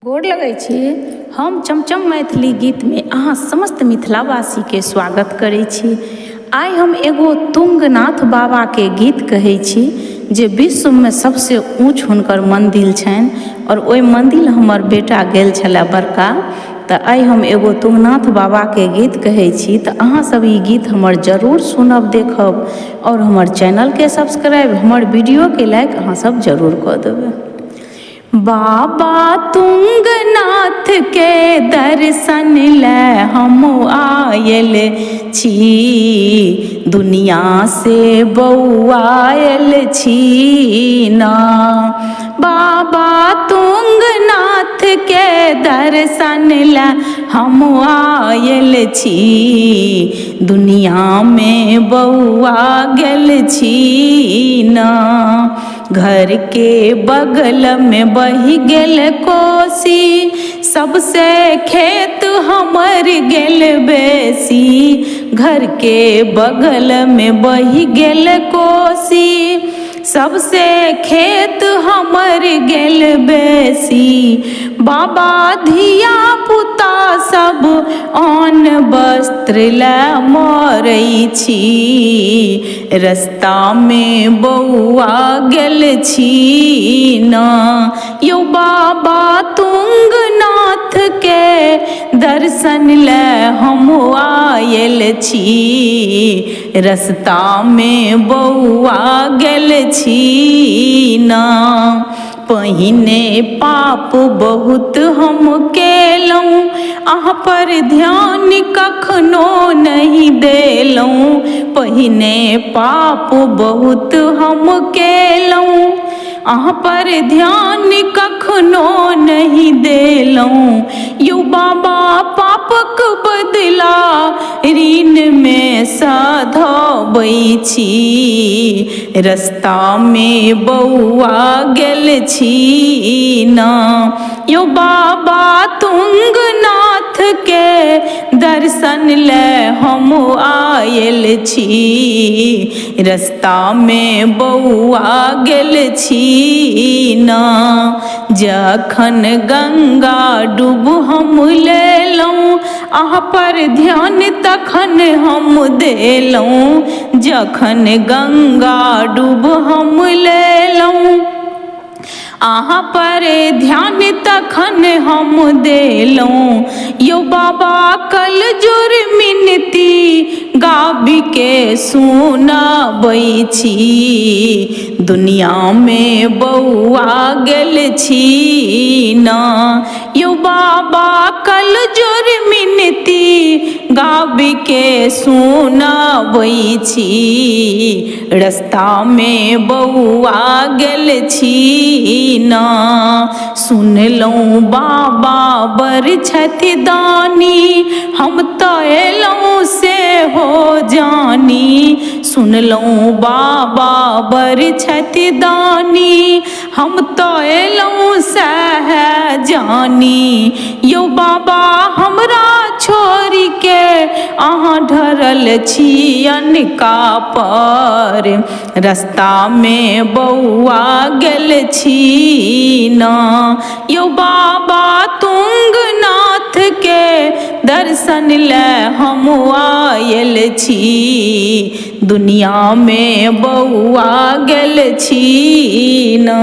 गोर लगै छी। हम चमचम मैथिली गीत में अहाँ समस्त मिथिलावासी के स्वागत करै छी। आइ हम एगो तुंगनाथ बाबा के गीत कहै छी जे विश्व में सबसे ऊँच हुनकर मंदिर छनि और ओइ मंदिर हमर बेटा गेल छलै बड़का। तऽ आइ हम एगो तुंगनाथ बाबा के गीत कहै छी तऽ अहाँ सब ई गीत हमर जरूर सुनब, देखब और हमर चैनल के सब्सक्राइब, हमर वीडियो के लाइक अहाँ सब जरूर कऽ देबै। बाबा तुंगनाथ के दर्शन ले हम आयल छी, दुनिया से बौआयल छी ना। बाबा तुंगनाथ के दर्शन ले हम आयल छी, दुनिया में बौआ गेल छी ना। घर के बगल में बही गेल कोसी, सबसे खेत हमर गेल बेसी। घर के बगल में बही गेल कोसी, सबसे खेत हमर गेल बेसी। बाबा धिया पुता सब अन्न वस्त्र ले मरै छी, रस्ता में बौआ गेल छी ना। यौ बाबा तुंगनाथ के दर्शन ले हम आयल छी, रस्ता में बौआ गेल छी ना। पहिने पाप बहुत हम केलहुँ, अहाँ पर ध्यान कखनो नहीं देलहुँ। पहिने पाप बहुत हम केलहुँ, अहाँ पर ध्यान कखनो नहीं देलहुँ। यौ बाबा पापक बदला ऋण में सधबै छी, रस्ता में बौआ गेल छी ना। यौ बाबा तुंगनाथ के दर्शन ले हम आयल छी, रस्ता में बौआ गेल छी ना। जखन गंगा डूब हम लेलहुँ, अहाँ पर ध्यान तखन हम देलहुँ। जखन गंगा डूब हम लेलहुँ, अहाँ पर ध्यान तखन हम देलहुँ। यौ बाबा कल जोर मिनती गाबी के सुनाबै छी, दुनिया में बौआ गेल छी ना। यौ बाबा कल जोर मिनती गाबी के सुनाबै छी, रस्ता में बौआ गेल छी ना। सुनलहुँ बाबा बड़ छथि दानी, हम तऽ एलहुँ से हो जानी। सुनलहुँ बाबा बड़ छथि दानी, हम तऽ एलहुँ सह जानी। यौ बाबा हमरा छोड़ी के अहाँ ढरल छी अनका पर, रस्ता में बौआ गेल छी ना। यौ बाबा तुंगनाथ के दर्शन ले हम आयल छी, दुनिया में बौआ गेल छी ना।